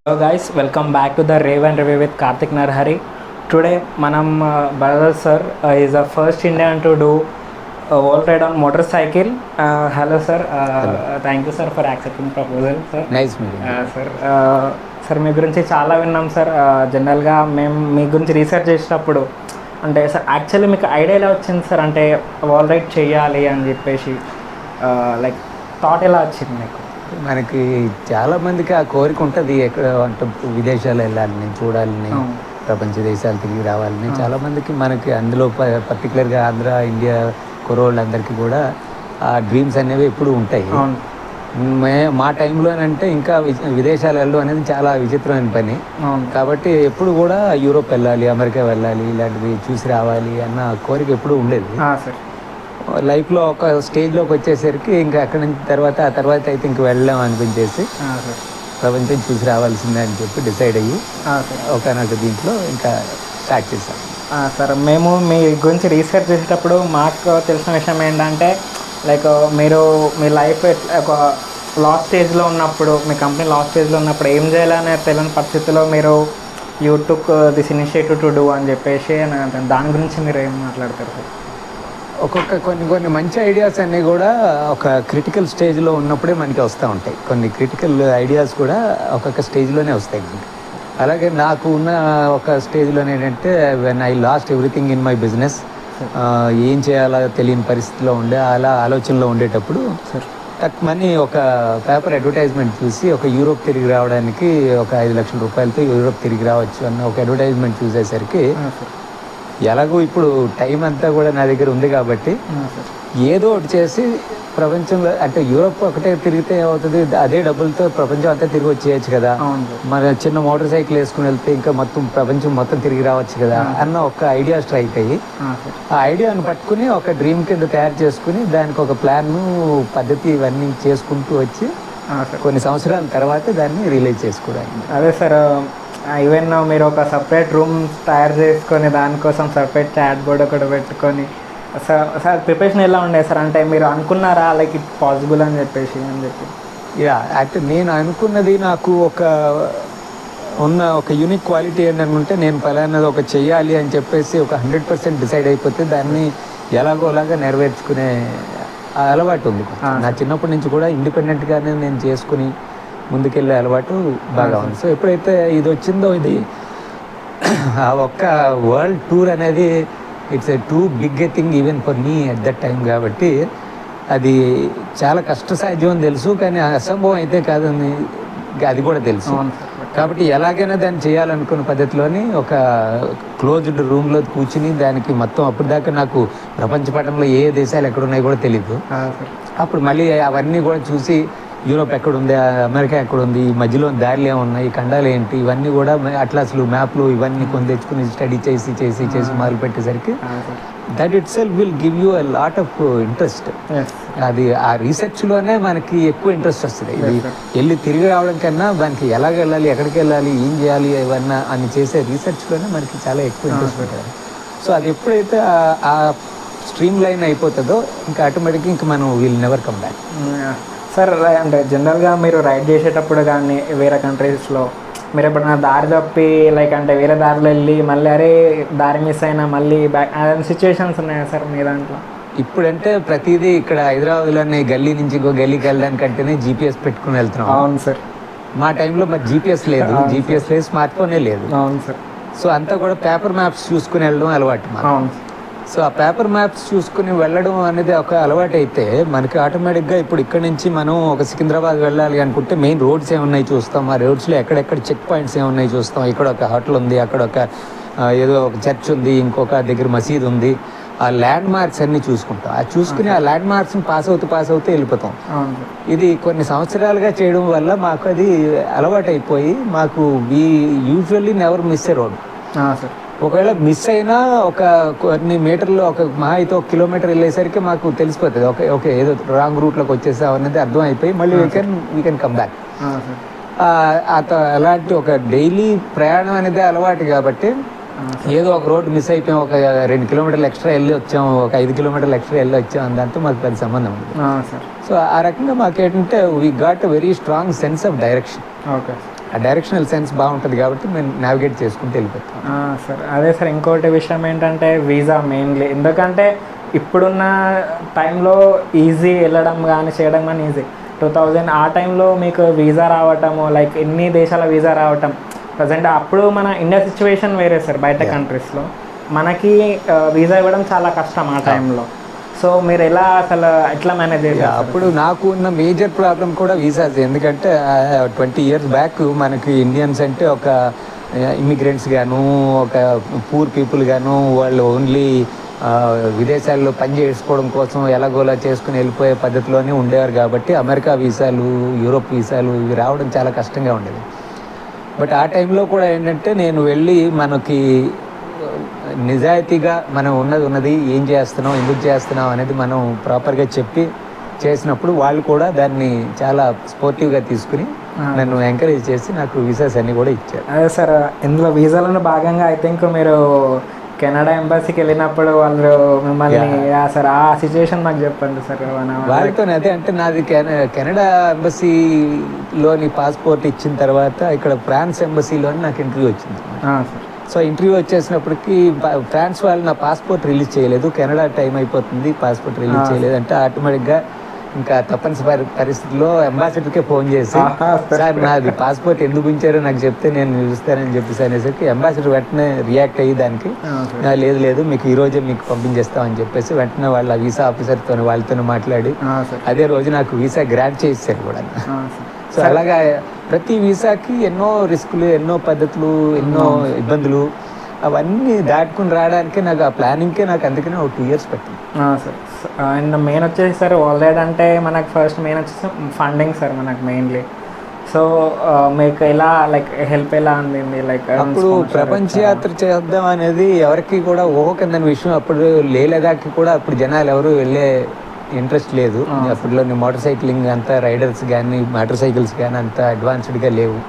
Hello guys, welcome back to the Rave and Review with Karthik Narhari. Today manam Baradar sir is the first Indian to do a wall ride on motorcycle. Hello sir, thank you sir for accepting proposal sir. Nice meeting you. Sir sir మీ గురించి చాలా విన్నాం sir. జనరల్గా మేము మీ గురించి research చేసేటప్పుడు అంటే sir actually మీకు ఐడియా ఎలా వచ్చింది సార్, అంటే వాల్ రైడ్ చేయాలి అని చెప్పేసి లైక్ థాట్ ఎలా వచ్చింది మీకు? మనకి చాలా మందికి ఆ కోరిక ఉంటుంది, ఎక్కడ అంటే విదేశాలు వెళ్ళాలని, చూడాలని, ప్రపంచ దేశాలు తిరిగి రావాలని చాలా మందికి. మనకి అందులో పర్టికులర్గా ఆంధ్ర ఇండియా కుర్రోళ్ళందరికీ కూడా ఆ డ్రీమ్స్ అనేవి ఎప్పుడు ఉంటాయి. మా టైంలోనంటే ఇంకా విదేశాలు వెళ్ళడం అనేది చాలా విచిత్రమైన పని. కాబట్టి ఎప్పుడు కూడా యూరోప్ వెళ్ళాలి, అమెరికా వెళ్ళాలి, ఇలాంటివి చూసి రావాలి అన్న కోరిక ఎప్పుడు ఉండేది. లైఫ్లో ఒక స్టేజ్లోకి వచ్చేసరికి ఇంకా అక్కడి నుంచి ఆ తర్వాత అయితే ఇంక వెళ్ళాం అనిపించేసి ప్రపంచం చూసి రావాల్సిందే అని చెప్పి డిసైడ్ అయ్యి ఒకనొక దీంట్లో ఇంకా స్టార్ట్ చేశాం. సార్ మేము మీ గురించి రీసెర్చ్ చేసేటప్పుడు మాకు తెలిసిన విషయం ఏంటంటే లైక్ మీరు మీ లైఫ్ ఒక లాస్ట్ స్టేజ్లో ఉన్నప్పుడు, మీ కంపెనీ లాస్ట్ స్టేజ్లో ఉన్నప్పుడు ఏం చేయాలనే తెలియని పరిస్థితిలో మీరు YouTube this initiative to do అని చెప్పేసి దాని గురించి మీరు ఏం మాట్లాడతారు సార్? కొన్ని మంచి ఐడియాస్ అన్నీ కూడా ఒక క్రిటికల్ స్టేజ్లో ఉన్నప్పుడే మనకి వస్తూ ఉంటాయి. కొన్ని క్రిటికల్ ఐడియాస్ కూడా ఒక్కొక్క స్టేజ్లోనే వస్తాయి. అలాగే నాకు ఉన్న ఒక స్టేజ్లోనే ఏంటంటే when I lost everything in my business, ఏం చేయాలో తెలియని పరిస్థితిలో అలా ఆలోచనలో ఉండేటప్పుడు మనీ ఒక పేపర్ అడ్వర్టైజ్మెంట్ చూసి ఒక యూరోప్ తిరిగి రావడానికి ఒక 5 లక్షల రూపాయలతో యూరోప్ తిరిగి రావచ్చు అన్న ఒక అడ్వర్టైజ్మెంట్ చూసేసరికి ఎలాగో ఇప్పుడు టైం అంతా కూడా నా దగ్గర ఉంది కాబట్టి ఏదో ఒకటి చేసి ప్రపంచంలో అంటే యూరోప్ ఒకటే తిరిగితే ఏమవుతుంది, అదే డబ్బులతో ప్రపంచం అంతా తిరిగి వచ్చేయచ్చు కదా, మన చిన్న మోటార్ సైకిల్ వేసుకుని వెళ్తే ఇంకా ప్రపంచం మొత్తం తిరిగి రావచ్చు కదా అన్న ఒక ఐడియా స్ట్రైక్ అయ్యి ఆ ఐడియాను పట్టుకుని ఒక డ్రీమ్ కింద తయారు చేసుకుని దానికి ఒక ప్లాన్ పద్ధతి ఇవన్నీ చేసుకుంటూ వచ్చి కొన్ని సంవత్సరాల తర్వాత దాన్ని రిలీజ్ చేసుకోవడానికి. అదే సార్, ఈవెన్ మీరు ఒక సపరేట్ రూమ్ తయారు చేసుకొని దానికోసం సపరేట్ చాట్ బోర్డ్ ఒకటి పెట్టుకొని సార్ ప్రిపరేషన్ ఎలా ఉండేది సార్? అంటే మీరు అనుకున్నారా లైక్ ఇట్ పాసిబుల్ అని చెప్పి అంటే నేను అనుకున్నది నాకు ఒక యూనిక్ క్వాలిటీ ఏంటంటే నేను పలానది ఒక చెయ్యాలి అని చెప్పేసి ఒక 100% డిసైడ్ అయిపోతే దాన్ని ఎలాగోలాగా నెరవేర్చుకునే అలవాటు ఉంది. నా చిన్నప్పటి నుంచి కూడా ఇండిపెండెంట్గానే నేను చేసుకుని ముందుకెళ్ళే అలవాటు బాగా ఉంది. సో ఎప్పుడైతే ఇది వచ్చిందో ఇది ఆ ఒక్క వరల్డ్ టూర్ అనేది it's a too big a thing even for me at that time. కాబట్టి అది చాలా కష్టసాధ్యం అని తెలుసు, కానీ అసంభవం అయితే కాదని అది కూడా తెలుసు. కాబట్టి ఎలాగైనా దాన్ని చేయాలనుకున్న పద్ధతిలోని ఒక క్లోజ్డ్ రూమ్లో కూర్చుని దానికి మొత్తం అప్పుడు దాకా నాకు ప్రపంచ పటంలో ఏ దేశాలు ఎక్కడున్నాయో కూడా తెలీదు. అప్పుడు మళ్ళీ అవన్నీ కూడా చూసి యూరోప్ ఎక్కడుంది, అమెరికా ఎక్కడుంది, ఈ మధ్యలో దారిలు ఏమున్నాయి, ఖండాలు ఏంటి, ఇవన్నీ కూడా అట్లాస్లు మ్యాప్లు ఇవన్నీ కొని తెచ్చుకుని స్టడీ చేసి మొదలు పెట్టేసరికి that it self will give you a lot of interest. అది ఆ రీసెర్చ్లోనే మనకి ఎక్కువ ఇంట్రెస్ట్ వస్తుంది. ఇది వెళ్ళి తిరిగి రావడం కన్నా దానికి ఎలాగ వెళ్ళాలి, ఎక్కడికి వెళ్ళాలి, ఏం చేయాలి ఇవన్నీ అని చేసే రీసెర్చ్లోనే మనకి చాలా ఎక్కువ ఇంట్రెస్ట్ ఉంటుంది. సో అది ఎప్పుడైతే ఆ స్ట్రీమ్ లైన్ అయిపోతుందో ఇంకా ఆటోమేటిక్గా ఇంకా మనం will never come back. Sir అంటే జనరల్గా మీరు రైడ్ చేసేటప్పుడు కానీ వేరే కంట్రీస్లో మీరు ఎప్పుడైనా దారి తప్పి లైక్ అంటే వేరే దారిలో వెళ్ళి మళ్ళీ అరే దారి మిస్ అయినా మళ్ళీ బ్యాక్ సిచ్యువేషన్స్ ఉన్నాయా సార్ మీ దాంట్లో? ఇప్పుడంటే ప్రతిదీ ఇక్కడ హైదరాబాద్లోనే గల్లీ నుంచి ఇంకో గల్లీకి వెళ్ళడానికంటేనే జీపీఎస్ పెట్టుకుని వెళ్తున్నాం. అవును సార్. మా టైంలో మరి జీపీఎస్ లేదు, స్మార్ట్ ఫోనే లేదు. అవును సార్. సో అంతా కూడా పేపర్ మ్యాప్స్ చూసుకుని వెళ్ళడం అలవాటు. అవును. సో ఆ పేపర్ మ్యాప్స్ చూసుకుని వెళ్ళడం అనేది ఒక అలవాటు అయితే మనకి ఆటోమేటిక్గా ఇప్పుడు ఇక్కడ నుంచి మనం ఒక సికింద్రాబాద్ వెళ్ళాలి అనుకుంటే మెయిన్ రోడ్స్ ఏమున్నాయి చూస్తాం, ఆ రోడ్స్లో ఎక్కడెక్కడ చెక్ పాయింట్స్ ఏమున్నాయి చూస్తాం. ఇక్కడ ఒక హోటల్ ఉంది, అక్కడ ఒక ఏదో ఒక చర్చ్ ఉంది, ఇంకొక దగ్గర మసీద్ ఉంది, ఆ ల్యాండ్ మార్క్స్ అన్నీ చూసుకుంటాం. అది చూసుకుని ఆ ల్యాండ్ మార్క్స్ని పాస్ అవుతూ వెళ్ళిపోతాం. ఇది కొన్ని సంవత్సరాలుగా చేయడం వల్ల మాకు అది అలవాటు అయిపోయి మాకు యూజువల్లీ నెవర్ మిస్ ఏ రోడ్. ఒకవేళ మిస్ అయినా ఒక కొన్ని మీటర్లు ఒక మహా అయితే 1 కిలోమీటర్ వెళ్ళేసరికి మాకు తెలిసిపోతుంది ఓకే ఏదో రాంగ్ రూట్లోకి వచ్చేసాం అనేది అర్థం అయిపోయి మళ్ళీ వీ కెన్ కమ్ బ్యాక్. అలాంటి ఒక డైలీ ప్రయాణం అనేది అలవాటు కాబట్టి ఏదో ఒక రోడ్డు మిస్ అయిపోయాం, ఒక 2 కిలోమీటర్లు ఎక్స్ట్రా వెళ్ళి వచ్చాం, ఒక 5 కిలోమీటర్లు ఎక్స్ట్రా వెళ్ళి వచ్చాం అని దాంతో మాకు పెద్ద సంబంధం ఉంది. సో ఆ రకంగా మాకేంటంటే we got a very strong sense of direction. ఆ డైరెక్షనల్ సెన్స్ బాగుంటుంది కాబట్టి మేము నావిగేట్ చేసుకుంటూ వెళ్ళిపోతాం. సార్ అదే సార్ ఇంకోటి విషయం ఏంటంటే వీసా మెయిన్లీ, ఎందుకంటే ఇప్పుడున్న టైంలో ఈజీ వెళ్ళడం కానీ చేయడం కానీ ఈజీ. 2000 ఆ టైంలో మీకు వీసా రావటము, లైక్ ఎన్ని దేశాల వీసా రావటం ప్రజెంట్. అప్పుడు మన ఇండియా సిచ్యువేషన్ వేరే సార్, బయట కంట్రీస్లో మనకి వీసా ఇవ్వడం చాలా కష్టం ఆ టైంలో. సో మీరు ఎలా అసలు ఎట్లా మేనేజ్ చేయాలి? అప్పుడు నాకు ఉన్న మేజర్ ప్రాబ్లం కూడా వీసాస్. ఎందుకంటే 20 years బ్యాక్ మనకి ఇండియన్స్ అంటే ఒక ఇమిగ్రెంట్స్ గాను, ఒక పూర్ పీపుల్ గాను, వాళ్ళు ఓన్లీ విదేశాల్లో పని చేసుకోవడం కోసం ఎలాగోలా చేసుకుని వెళ్ళిపోయే పద్ధతిలోనే ఉండేవారు. కాబట్టి అమెరికా వీసాలు, యూరోప్ వీసాలు ఇవి రావడం చాలా కష్టంగా ఉండేది. బట్ ఆ టైంలో కూడా ఏంటంటే నేను వెళ్ళి మనకి నిజాయితీగా మనం ఉన్నది ఏం చేస్తున్నాం, ఎందుకు చేస్తున్నాం అనేది మనం ప్రాపర్గా చెప్పి చేసినప్పుడు వాళ్ళు కూడా దాన్ని చాలా స్పోర్టివ్గా తీసుకుని నన్ను ఎంకరేజ్ చేసి నాకు వీసాస్ అన్నీ కూడా ఇచ్చారు. అదే సార్, ఇందులో వీసాలలో భాగంగా ఐ థింక్ మీరు కెనడా ఎంబసీకి వెళ్ళినప్పుడు వాళ్ళు మిమ్మల్ని సార్ ఆ సిచ్యువేషన్ నాకు చెప్పండి సార్. వాళ్ళతో అదే అంటే నాది కెనడా ఎంబసీలోని పాస్పోర్ట్ ఇచ్చిన తర్వాత ఇక్కడ ఫ్రాన్స్ ఎంబసీలోని నాకు ఇంటర్వ్యూ వచ్చింది. సో ఇంటర్వ్యూ వచ్చేసినప్పటికీ ఫ్రాన్స్ వాళ్ళు నా పాస్పోర్ట్ రిలీజ్ చేయలేదు. కెనడా టైం అయిపోతుంది, పాస్పోర్ట్ రిలీజ్ చేయలేదు అంటే ఆటోమేటిక్గా ఇంకా తప్పనిసరి పరిస్థితుల్లో అంబాసిడర్కే ఫోన్ చేసి సార్ నాది పాస్పోర్ట్ ఎందుకు ఉంచారో నాకు చెప్తే నేను చూస్తానని చెప్పేసి అనేసరికి అంబాసిడర్ వెంటనే రియాక్ట్ అయ్యి దానికి లేదు మీకు ఈ రోజే మీకు పంపించేస్తామని చెప్పేసి వెంటనే వాళ్ళ వీసా ఆఫీసర్తో వాళ్ళతో మాట్లాడి అదే రోజు నాకు వీసా గ్రాంట్ చేశారు కూడా. సో అలాగా ప్రతి వీసాకి ఎన్నో రిస్కులు, ఎన్నో పద్ధతులు, ఎన్నో ఇబ్బందులు అవన్నీ దాటుకుని రావడానికి నాకు ఆ ప్లానింగ్కే నాకు అందుకనే ఒక 2 years పట్టింది సార్. అండ్ మెయిన్ వచ్చేసి సార్ ఆల్రెడీ అంటే మనకు ఫస్ట్ మెయిన్ వచ్చేసి ఫండింగ్ సార్ మనకు మెయిన్లీ. సో మీకు ఎలా లైక్ హెల్ప్ ఎలా అందింది? లైక్ అప్పుడు ప్రపంచ యాత్ర చేద్దాం అనేది ఎవరికి కూడా ఊహకందని విషయం. అప్పుడు లేదాకి కూడా అప్పుడు జనాలు ఎవరు వెళ్ళే ఇంట్రెస్ట్ లేదు. అప్పట్లో మోటార్ సైక్లింగ్ అంతా రైడర్స్ కానీ మోటార్ సైకిల్స్ కానీ అంత అడ్వాన్స్డ్గా లేవు.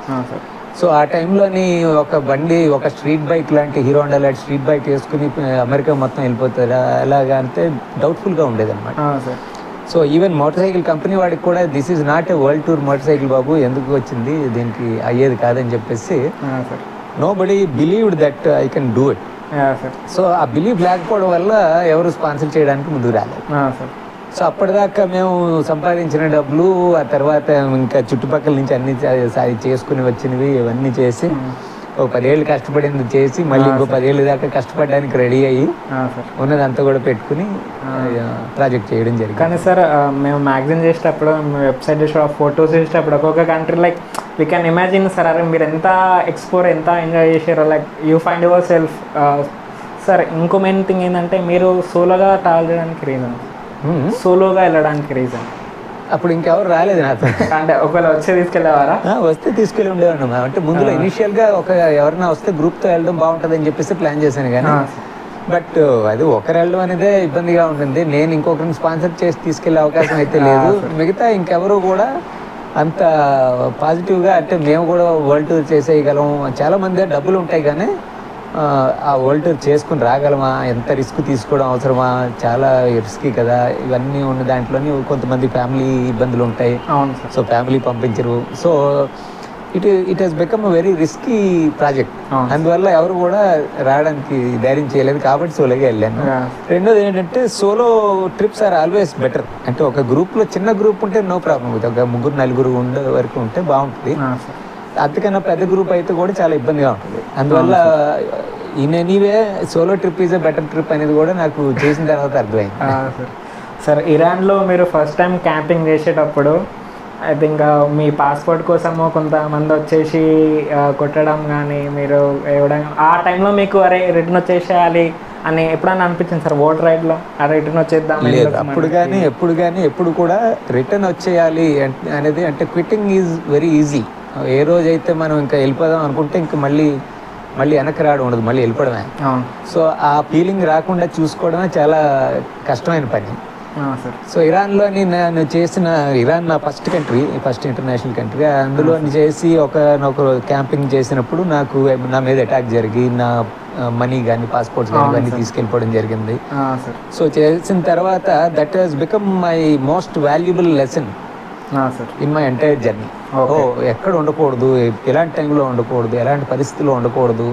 సో ఆ టైంలోని ఒక బండి, ఒక స్ట్రీట్ బైక్ లాంటి హీరో హోండా లాంటి స్ట్రీట్ బైక్ వేసుకుని అమెరికా మొత్తం వెళ్ళిపోతారా అలాగా అంటే డౌట్ఫుల్గా ఉండేది అనమాట. So even motorcycle company వాడికి కూడా this is not a world tour motorcycle బాబు, ఎందుకు వచ్చింది దీనికి అయ్యేది కాదని చెప్పేసి nobody believed that I can do it. So ఆ బిలీవ్ లేకపోవడం వల్ల ఎవరు స్పాన్సర్ చేయడానికి ముందుకు రాలేదు. సో అప్పటిదాకా మేము సంపాదించిన డబ్బులు, ఆ తర్వాత ఇంకా చుట్టుపక్కల నుంచి అన్ని చేసుకుని వచ్చినవి ఇవన్నీ చేసి ఒక 10 ఏళ్ళు కష్టపడింది చేసి మళ్ళీ ఇంకో 10 ఏళ్ళ దాకా కష్టపడడానికి రెడీ అయ్యి ఉన్నదంతా కూడా పెట్టుకుని ప్రాజెక్ట్ చేయడం జరిగింది. కానీ సార్ మేము మ్యాగజైన్ చేసేటప్పుడు, వెబ్సైట్ చేసే ఫొటోస్ చేసేటప్పుడు ఒక్కొక్క country like we can imagine sir, అరే మీరు ఎంత ఎక్స్ప్లోర్, ఎంత ఎంజాయ్ చేసారో, like you find your self. Sir ఇంకో మెయిన్ థింగ్ ఏంటంటే మీరు సోలోగా ట్రావెల్ చేయడానికి రీజన్, సోలోగా వెళ్ళడానికి రీజన్ అప్పుడు ఇంకెవరు రాలేదు నాతో. అంటే ఒకవేళ వచ్చే తీసుకెళ్ళేవారా? వస్తే తీసుకెళ్ళి ఉండేవాడు. అంటే ముందులో ఇనిషియల్గా ఒక ఎవరైనా వస్తే గ్రూప్తో వెళ్ళడం బాగుంటుంది అని చెప్పేసి ప్లాన్ చేశాను. కానీ బట్ అది ఒకరు వెళ్ళడం అనేదే ఇబ్బందిగా ఉంటుంది. నేను ఇంకొకరిని స్పాన్సర్ చేసి తీసుకెళ్లే అవకాశం అయితే లేదు. మిగతా ఇంకెవరు కూడా అంత పాజిటివ్గా అంటే మేము కూడా వరల్డ్ టూర్ చేసేయగలం, చాలా మంది డబ్బులు ఉంటాయి కానీ ఆ వరల్డ్ టూర్ చేసుకుని రాగలమా, ఎంత రిస్క్ తీసుకోవడం అవసరమా, చాలా రిస్కీ కదా ఇవన్నీ ఉన్న దాంట్లోని కొంతమంది ఫ్యామిలీ ఇబ్బందులు ఉంటాయి. సో ఫ్యామిలీ పంపించరు. So it has become a very risky project. అందువల్ల ఎవరు కూడా రావడానికి ధైర్యం చేయలేదు కాబట్టి సోలోగా వెళ్ళాను. రెండోది ఏంటంటే solo trips are always better. అంటే ఒక గ్రూప్లో చిన్న గ్రూప్ ఉంటే నో ప్రాబ్లం, ఒక 3-4 ఉండే వరకు ఉంటే బాగుంటుంది. అంతకన్నా పెద్ద గ్రూప్ అయితే కూడా చాలా ఇబ్బందిగా ఉంటుంది. అందువల్ల in anyway solo trip is a better trip అనేది కూడా నాకు చేసిన తర్వాత అర్థమైంది. సార్ ఇరాన్లో మీరు ఫస్ట్ టైం క్యాంపింగ్ చేసేటప్పుడు ఐ థింక్ మీ పాస్పోర్ట్ కోసము కొంతమంది వచ్చేసి కొట్టడం కానీ మీరు ఇవ్వడం, ఆ టైంలో మీకు అరే రిటర్న్ వచ్చేసేయాలి అని ఎప్పుడైనా అనిపించింది సార్ ఓట్ రైడ్లో? అరే రిటర్న్ వచ్చేద్దాం? లేదు, ఎప్పుడు కానీ ఎప్పుడు కూడా రిటర్న్ వచ్చేయాలి అనేది అంటే క్విట్టింగ్ ఈజ్ వెరీ ఈజీ. ఏ రోజైతే మనం ఇంకా వెళ్ళిపోదాం అనుకుంటే ఇంకా మళ్ళీ వెనక్కి రావడం ఉండదు, మళ్ళీ వెళ్ళిపోవడమే. సో ఆ ఫీలింగ్ రాకుండా చూసుకోవడమే చాలా కష్టమైన పని. సో ఇరాన్లోని నేను చేసిన, ఇరాన్ నా ఫస్ట్ ఇంటర్నేషనల్ కంట్రీ. అందులో చేసి ఒకరు క్యాంపింగ్ చేసినప్పుడు నాకు నా మీద అటాక్ జరిగి నా మనీ కానీ పాస్పోర్ట్స్ కానీ ఇవన్నీ తీసుకెళ్ళిపోవడం జరిగింది. సో చేసిన తర్వాత that has become my most valuable lesson. Sir. In my entire journey. ఎక్కడ ఉండకూడదు, ఎలాంటి టైంలో ఉండకూడదు, ఎలాంటి పరిస్థితుల్లో ఉండకూడదు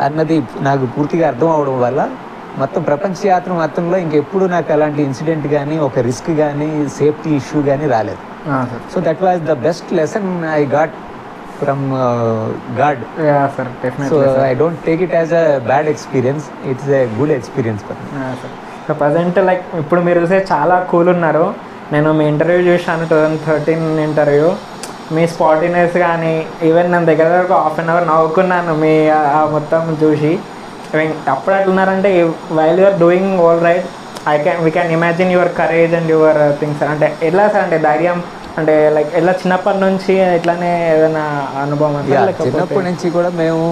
అన్నది నాకు పూర్తిగా అర్థం అవడం వల్ల మొత్తం ప్రపంచ యాత్ర మొత్తంలో ఇంకెప్పుడు నాకు అలాంటి ఇన్సిడెంట్ కానీ, ఒక రిస్క్ కానీ, సేఫ్టీ ఇష్యూ కానీ రాలేదు. So that was the best lesson I got from God. So I don't take it as a bad experience, it's a good experience for me. So present like ఇప్పుడు మీరు చూసే చాలా cool ఉన్నారు. నేను మీ interview చూసాను, 2013 interview. మీ స్పాటినెస్ కానీ even నేను దగ్గర ఒక హాఫ్ అన్ అవర్ నవ్వుకున్నాను మీ మొత్తం చూసి. అప్పుడు ఎట్లున్నారంటే while you're doing all right we can imagine your courage and your things. అంటే ఎలా సార్, అంటే ధైర్యం అంటే లైక్ ఎలా చిన్నప్పటి నుంచి ఇట్లానే ఏదైనా అనుభవం? చిన్నప్పటి నుంచి కూడా మేము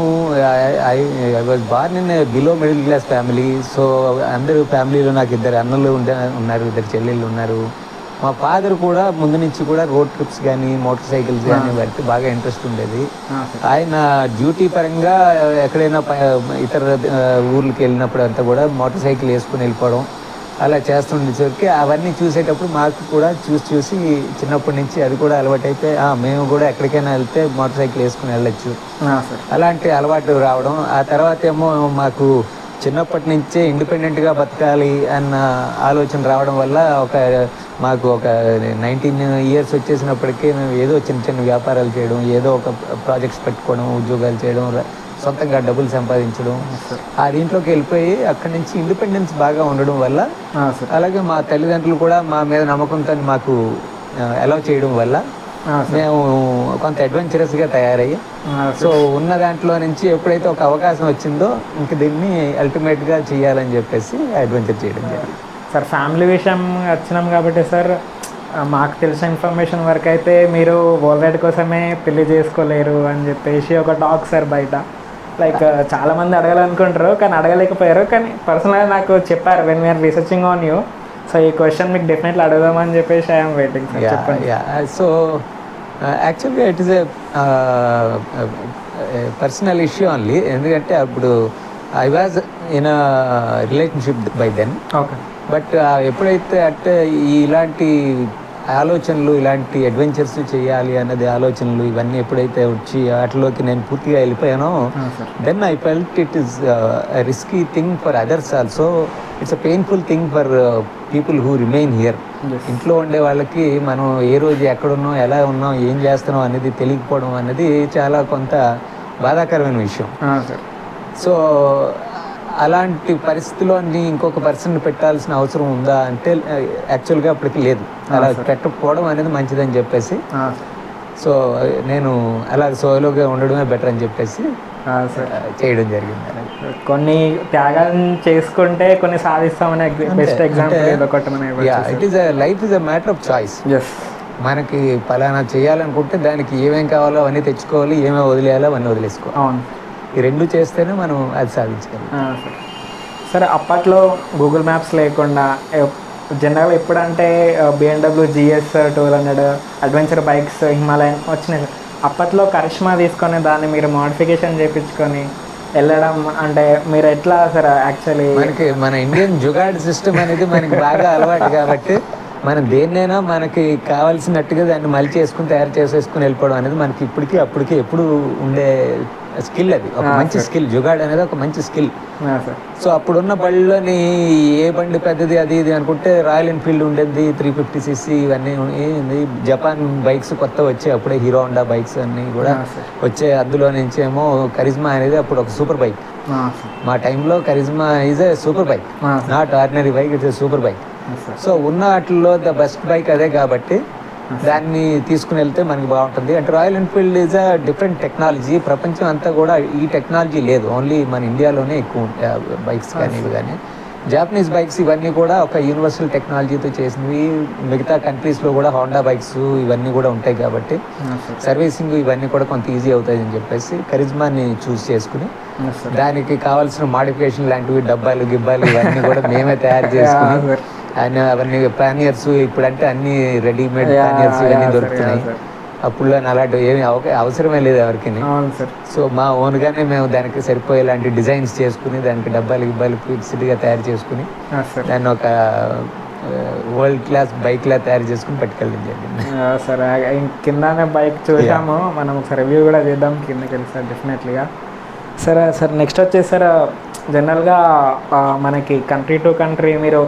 I was born in below middle class family. So అందరూ ఫ్యామిలీలో నాకు 2 అన్నలు ఉన్నారు, 2 చెల్లెళ్ళు ఉన్నారు. మా ఫాదర్ కూడా ముందు నుంచి కూడా రోడ్ ట్రిప్స్ కానీ, మోటార్ సైకిల్స్ కానీ వాటికి బాగా ఇంట్రెస్ట్ ఉండేది. ఆయన డ్యూటీ పరంగా ఎక్కడైనా ఇతర ఊర్లకు వెళ్ళినప్పుడు అంతా కూడా మోటార్ సైకిల్ వేసుకుని వెళ్ళిపోవడం అలా చేస్తుండేసరికి అవన్నీ చూసేటప్పుడు మాకు కూడా చూసి చిన్నప్పటి నుంచి అది కూడా అలవాటైతే మేము కూడా ఎక్కడికైనా వెళ్తే మోటార్ సైకిల్ వేసుకుని వెళ్ళొచ్చు, అలాంటి అలవాటు రావడం. ఆ తర్వాత ఏమో మాకు చిన్నప్పటి నుంచే ఇండిపెండెంట్గా బతకాలి అన్న ఆలోచన రావడం వల్ల మాకు ఒక 19 ఇయర్స్ వచ్చేసినప్పటికీ మేము ఏదో చిన్న వ్యాపారాలు చేయడం, ఏదో ఒక ప్రాజెక్ట్స్ పెట్టుకోవడం, ఉద్యోగాలు చేయడం, సొంతంగా డబ్బులు సంపాదించడం, ఆ దీంట్లోకి వెళ్ళిపోయి అక్కడి నుంచి ఇండిపెండెన్స్ బాగా ఉండడం వల్ల, అలాగే మా తల్లిదండ్రులు కూడా మా మీద నమ్మకంతో మాకు అలౌ చేయడం వల్ల మేము కొంత అడ్వెంచరస్గా తయారయ్యి, సో ఉన్న దాంట్లో నుంచి ఎప్పుడైతే ఒక అవకాశం వచ్చిందో ఇంక దీన్ని అల్టిమేట్గా చేయాలని చెప్పేసి అడ్వెంచర్ చేయడం జరిగింది. సార్ ఫ్యామిలీ విషయం వచ్చినాం కాబట్టి సార్, మాకు తెలిసిన ఇన్ఫర్మేషన్ వరకు అయితే మీరు వరల్డ్ రైడ్ కోసమే పెళ్లి చేసుకోలేరు అని చెప్పేసి ఒక టాక్ సార్ బయట. లైక్ చాలామంది అడగాలనుకుంటారు కానీ అడగలేకపోయారు. కానీ పర్సనల్గా నాకు చెప్పారు when we're researching on you. So ఈ క్వశ్చన్ మీకు డెఫినెట్లీ అడుగుదామని చెప్పేసి ఐఎమ్ వెయిటింగ్ సార్. చెప్పండి. సో యాక్చువల్గా it is a personal issue only. ఎందుకంటే అప్పుడు I was in a relationship by then. Okay. But ఎప్పుడైతే అంటే ఇలాంటి ఆలోచనలు, ఇలాంటి అడ్వెంచర్స్ చేయాలి అన్నది ఆలోచనలు ఇవన్నీ ఎప్పుడైతే వచ్చి వాటిలోకి నేను పూర్తిగా వెళ్ళిపోయానో, then I felt it is risky thing for others also. It's a painful thing for people who remain here. ఇంట్లో ఉండే వాళ్ళకి మనం ఏ రోజు ఎక్కడున్నాం, ఎలా ఉన్నాం, ఏం చేస్తున్నాం అనేది తెలియకపోవడం అనేది చాలా కొంత బాధాకరమైన విషయం. సో అలాంటి పరిస్థితిలో ఇంకొక పర్సన్ పెట్టాల్సిన అవసరం ఉందా అంటే యాక్చువల్గా అప్పటికి లేదు. అలా పెట్టకపోవడం అనేది మంచిదని చెప్పేసి, సో నేను అలా సోలోగా ఉండడమే బెటర్ అని చెప్పేసి చేయడం జరిగింది. కొన్ని త్యాగం చేసుకుంటే కొన్ని సాధిస్తామనే బెస్ట్ ఎగ్జాంపుల్ ఒకటి. It is life is a matter of choice. మనకి పలానా చేయాలనుకుంటే దానికి ఏమేం కావాలో అవన్నీ తెచ్చుకోవాలి, ఏమేమి వదిలేయాలో అవన్నీ వదిలేసుకోవాలి. అవును, ఈ 2 చేస్తేనే మనం అది సాధించగలం. సరే, అప్పట్లో గూగుల్ మ్యాప్స్ లేకుండా జనరల్గా ఎప్పుడంటే BMW GS 200 adventure bikes Himalayan వచ్చినాయి. అప్పట్లో కరిష్మా తీసుకొని దాన్ని మీరు మోడిఫికేషన్ చేయించుకొని వెళ్ళడం అంటే మీరు ఎట్లా సార్? యాక్చువల్లీ మన ఇండియన్ జుగాడ్ సిస్టమ్ అనేది మనకి బాగా అలవాటు కాబట్టి మనం దేన్నైనా మనకి కావాల్సినట్టుగా దాన్ని మళ్ళీ చేసుకుని తయారు చేసేసుకుని వెళ్ళిపోవడం అనేది మనకి ఇప్పటికీ అప్పటికి ఎప్పుడు ఉండే స్కిల్. అది ఒక మంచి స్కిల్. జుగాడ్ అనేది ఒక మంచి స్కిల్. సో అప్పుడున్న బళ్ళలోని ఏ బండి పెద్దది అది ఇది అనుకుంటే రాయల్ ఎన్ఫీల్డ్ ఉండేది, 350cc ఇవన్నీ. జపాన్ బైక్స్ కొత్త వచ్చాయి అప్పుడే, హీరో హోండా బైక్స్ అన్నీ కూడా వచ్చే. అందులో నుంచి ఏమో కరిజ్మా అనేది అప్పుడు ఒక సూపర్ బైక్. మా టైంలో Karizma is a super bike, not ordinary bike, it's a super bike. So ఉన్న వాటిల్లో ద బెస్ట్ బైక్ అదే కాబట్టి దాన్ని తీసుకుని వెళ్తే మనకి బాగుంటుంది. అంటే royal Enfield is a different technology. ప్రపంచం అంతా కూడా ఈ టెక్నాలజీ లేదు, ఓన్లీ మన ఇండియాలోనే ఎక్కువ ఉంటాయి బైక్స్ కానీ ఇవి కానీ. జాపనీస్ బైక్స్ ఇవన్నీ కూడా ఒక యూనివర్సల్ టెక్నాలజీతో చేసినవి. మిగతా కంట్రీస్లో కూడా హోండా బైక్స్ ఇవన్నీ కూడా ఉంటాయి కాబట్టి సర్వీసింగ్ ఇవన్నీ కూడా కొంత ఈజీ అవుతాయి అని చెప్పేసి కరిజ్మాని చూస్ చేసుకుని దానికి కావాల్సిన మాడిఫికేషన్ లాంటివి, డబ్బాలు గిబ్బాలు ఇవన్నీ కూడా మేమే తయారు చేసుకుని అవన్నీ ప్లానియర్స్, ఇప్పుడంటే అన్ని రెడీమేడ్ ప్లానియర్స్ ఇవన్నీ దొరుకుతున్నాయి. అప్పుడు అలాంటి ఏమి అవసరమే లేదు ఎవరికి. సో మా ఓన్గానే మేము దానికి సరిపోయేలాంటి డిజైన్స్ చేసుకుని దానికి డబ్బాలు గిబ్బాలు ఫిక్స్డ్గా తయారు చేసుకుని దాన్ని ఒక వరల్డ్ క్లాస్ బైక్లా తయారు చేసుకుని పట్టుకెళ్ళడం జరిగింది. సరే కిందనే బైక్ చూసాము, మనం ఒకసారి రివ్యూ కూడా చేద్దాం కిందకి వెళ్ళి సార్ డెఫినెట్లీగా. సరే సార్ నెక్స్ట్ వచ్చేసి సార్ జనరల్గా మనకి కంట్రీ టు కంట్రీ మీరు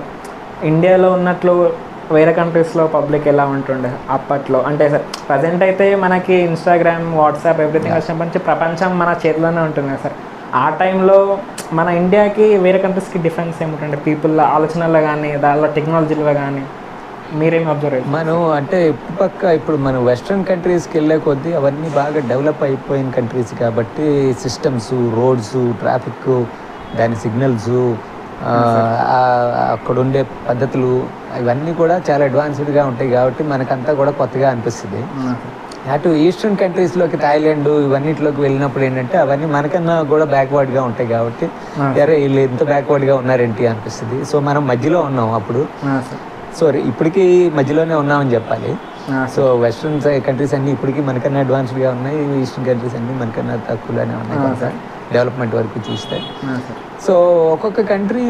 ఇండియాలో ఉన్నట్లు వేరే కంట్రీస్లో పబ్లిక్ ఎలా ఉంటుండే అప్పట్లో? అంటే సార్ ప్రజెంట్ అయితే మనకి ఇన్స్టాగ్రామ్, వాట్సాప్ ఎవ్రీథింగ్ వచ్చినప్పటి నుంచి ప్రపంచం మన చేతిలోనే ఉంటుంది సార్. ఆ టైంలో మన ఇండియాకి వేరే కంట్రీస్కి డిఫరెన్స్ ఏమిటంటే పీపుల్ ఆలోచనలో కానీ దానిలో టెక్నాలజీలో కానీ మీరేమి అబ్జర్వ్? మనం అంటే ఇప్పుడు మనం వెస్ట్రన్ కంట్రీస్కి వెళ్ళే కొద్దీ అవన్నీ బాగా డెవలప్ అయిపోయిన కంట్రీస్ కాబట్టి సిస్టమ్స్, రోడ్స్, ట్రాఫిక్, దాని సిగ్నల్స్, అక్కడ ఉండే పద్ధతులు ఇవన్నీ కూడా చాలా అడ్వాన్స్డ్గా ఉంటాయి కాబట్టి మనకంతా కూడా కొత్తగా అనిపిస్తుంది. అటు ఈస్టర్న్ కంట్రీస్లోకి థాయిలాండ్ ఇవన్నిటిలోకి వెళ్ళినప్పుడు ఏంటంటే అవన్నీ మనకన్నా కూడా బ్యాక్వర్డ్గా ఉంటాయి కాబట్టి అరే వీళ్ళు ఎంత బ్యాక్వర్డ్గా ఉన్నారేంటి అనిపిస్తుంది. సో మనం మధ్యలో ఉన్నాం అప్పుడు. సో ఇప్పటికీ మధ్యలోనే ఉన్నామని చెప్పాలి. సో వెస్ట్రన్ కంట్రీస్ అన్నీ ఇప్పటికీ మనకన్నా అడ్వాన్స్డ్గా ఉన్నాయి, ఈస్టర్న్ కంట్రీస్ అన్నీ మనకన్నా తక్కువలోనే ఉన్నాయి సార్ డెవలప్మెంట్ వరకు చూస్తే. సో ఒక్కొక్క కంట్రీ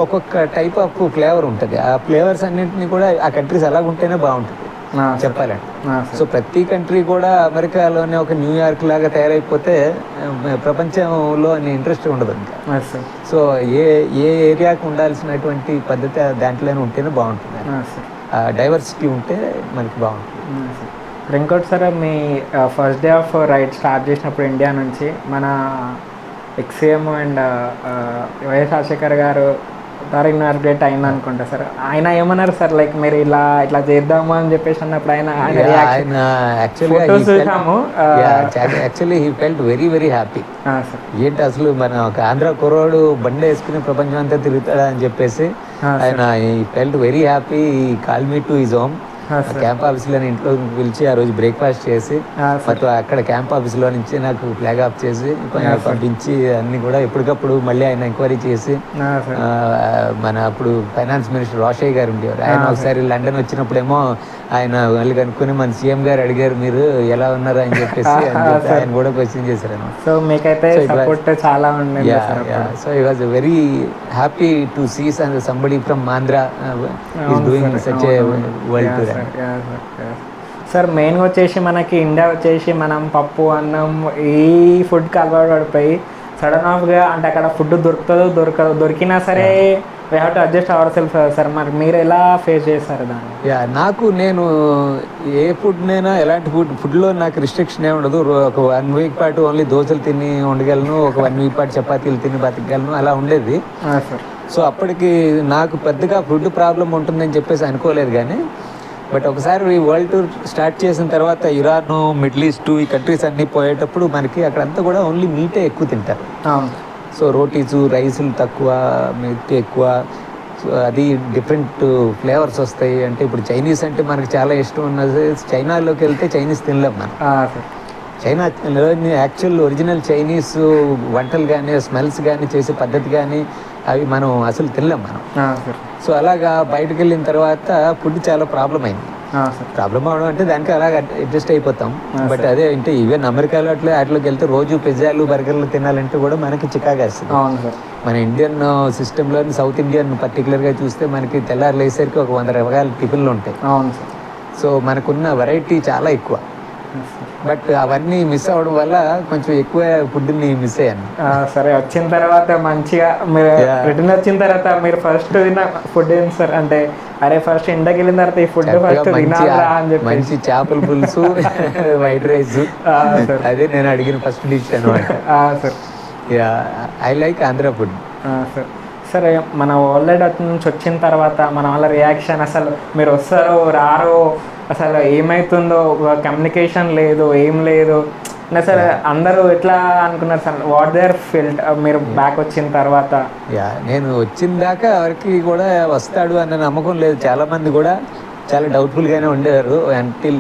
ఒక్కొక్క టైప్ ఆఫ్ ఫ్లేవర్ ఉంటుంది. ఆ ఫ్లేవర్స్ అన్నింటినీ కూడా ఆ కంట్రీస్ అలాగుంటేనే బాగుంటుంది చెప్పాలండి. సో ప్రతి కంట్రీ కూడా అమెరికాలోనే ఒక న్యూయార్క్ లాగా తయారైపోతే ప్రపంచంలో ఇంట్రెస్ట్ ఉండదు ఇంకా. సో ఏ ఏరియాకి ఉండాల్సినటువంటి పద్ధతి దాంట్లోనే ఉంటేనే బాగుంటుంది. డైవర్సిటీ ఉంటే మనకి బాగుంటుంది. ఇంకోటి సార్ మీ first day of ride start చేసినప్పుడు ఇండియా నుంచి మన ఎక్స్ఎం అండ్ వైఎస్ రాజశేఖర్ గారు ఇనాగ్రేట్ అయింది అనుకుంటా సార్. ఆయన ఏమన్నారు సార్ లైక్ మీరు ఇట్లా చేద్దాము అని చెప్పేసి అన్నప్పుడు actually he felt very very happy. ఏంటి అసలు మన ఒక ఆంధ్ర కుర్రోడు బండి వేసుకుని ప్రపంచం అంతా తిరుగుతాడా అని చెప్పేసి ఆయన he felt very happy. Call me to his home. Camp ఆఫీస్లో ఇంట్లో పిలిచి ఆ రోజు బ్రేక్ఫాస్ట్ చేసి మొత్తం అక్కడ క్యాంప్ ఆఫీస్లో నుంచి నాకు ఫ్లాగ్ ఆఫ్ చేసి పంపించి అన్ని కూడా ఎప్పటికప్పుడు మళ్ళీ ఆయన ఎంక్వైరీ చేసి మన అప్పుడు ఫైనాన్స్ మినిస్టర్ రోషయ్య గారు ఉండేవారు. ఆయన ఒకసారి లండన్ వచ్చినప్పుడేమో ఆయన వాళ్ళు కనుక్కొని మన సీఎం గారు అడిగారు మీరు ఎలా ఉన్నారు అని చెప్పేసి ఆయన కూడా క్వశ్చన్ చేశారు అన్నమాట. సో మీకైతే సపోర్ట్ చాలా ఉండేది. So he was very happy to see somebody from Andhra is doing such a world tour. Sir మెయిన్గా వచ్చేసి మనకి ఇండియా వచ్చేసి మనం పప్పు, అన్నం ఈ ఫుడ్కి అలవాటు పడిపోయి సడన్ ఆఫ్గా అంటే అక్కడ ఫుడ్ దొరికినా సరే we have to adjust our self sir. మరి మీరు ఎలా ఫేస్ చేస్తారు దాన్ని? నేను ఏ ఫుడ్నైనా ఎలాంటి ఫుడ్లో నాకు రిస్ట్రిక్షన్ ఏమి ఉండదు. ఒక 1 వీక్ పాటు ఓన్లీ దోశలు తిని ఉండగలను, ఒక 1 వీక్ పాటు చపాతీలు తిని బతకగలను, అలా ఉండేది సార్. సో అప్పటికి నాకు పెద్దగా ఫుడ్ ప్రాబ్లం ఉంటుందని చెప్పేసి అనుకోలేదు. కానీ బట్ ఒకసారి వరల్డ్ టూర్ స్టార్ట్ చేసిన తర్వాత ఇరాన్, మిడిల్ ఈస్ట్ ఈ కంట్రీస్ అన్నీ పోయేటప్పుడు మనకి అక్కడంతా కూడా ఓన్లీ మీటే ఎక్కువ తింటారు. సో రోటీసు, రైసులు తక్కువ, మీట్ ఎక్కువ. సో అది డిఫరెంట్ ఫ్లేవర్స్ వస్తాయి. అంటే ఇప్పుడు చైనీస్ అంటే మనకి చాలా ఇష్టం ఉన్నది. చైనాలోకి వెళ్తే చైనీస్ తినలేం మనం. చైనాలో యాక్చువల్ ఒరిజినల్ చైనీస్ వంటలు కానీ స్మెల్స్ కానీ చేసే పద్ధతి కానీ అవి మనం అసలు తినలేం మనం. సో అలాగా బయటకు వెళ్ళిన తర్వాత ఫుడ్ చాలా ప్రాబ్లం అయింది. ప్రాబ్లం అవడం అంటే దానికి అలాగ అడ్జస్ట్ అయిపోతాం. బట్ అదే అంటే ఈవెన్ అమెరికాలో వాటిలోకి వెళ్తే రోజు పిజ్జాలు, బర్గర్లు తినాలంటే కూడా మనకి చికాగా వస్తుంది. మన ఇండియన్ సిస్టంలో సౌత్ ఇండియన్ పర్టికులర్గా చూస్తే మనకి తెల్లారు లేసరికి ఒక 100 రకాల టిఫిన్లు ఉంటాయి. సో మనకున్న వెరైటీ చాలా ఎక్కువ. బట్ అవన్నీ మిస్ అవ్వడం వల్ల కొంచెం ఎక్కువ ఫుడ్ని మిస్ అయ్యాను. సరే వచ్చిన తర్వాత మంచిగా మీరు రిటర్న్ వచ్చిన తర్వాత మీరు ఫస్ట్ తిన్న ఫుడ్ ఏంటి సార్? అంటే అరే ఫస్ట్ ఇండియాకి వెళ్ళిన తర్వాత ఈ ఫుడ్ ఫస్ట్ తినాలా అని చెప్పి మంచి చేపల పులుసు, వైట్ రైస్, అదే నేను అడిగిన ఫస్ట్ డిష్ అనమాట. Sir I like Andhra food. Sir సరే మన వరల్డ్ నుంచి వచ్చిన తర్వాత మన వాళ్ళ రియాక్షన్ అసలు మీరు వస్తారో రారో అసలు ఏమవుతుందో కమ్యూనికేషన్ లేదు, ఏం లేదు అసలు అందరూ ఎట్లా అనుకున్నారు సార్? వాట్ దేర్ ఫీల్డ్ మీరు బ్యాక్ వచ్చిన తర్వాత? నేను వచ్చిన దాకా ఎవరికి కూడా వస్తాడు అన్న నమ్మకం లేదు. చాలామంది కూడా చాలా డౌట్ఫుల్గానే ఉండేవారు. అంటే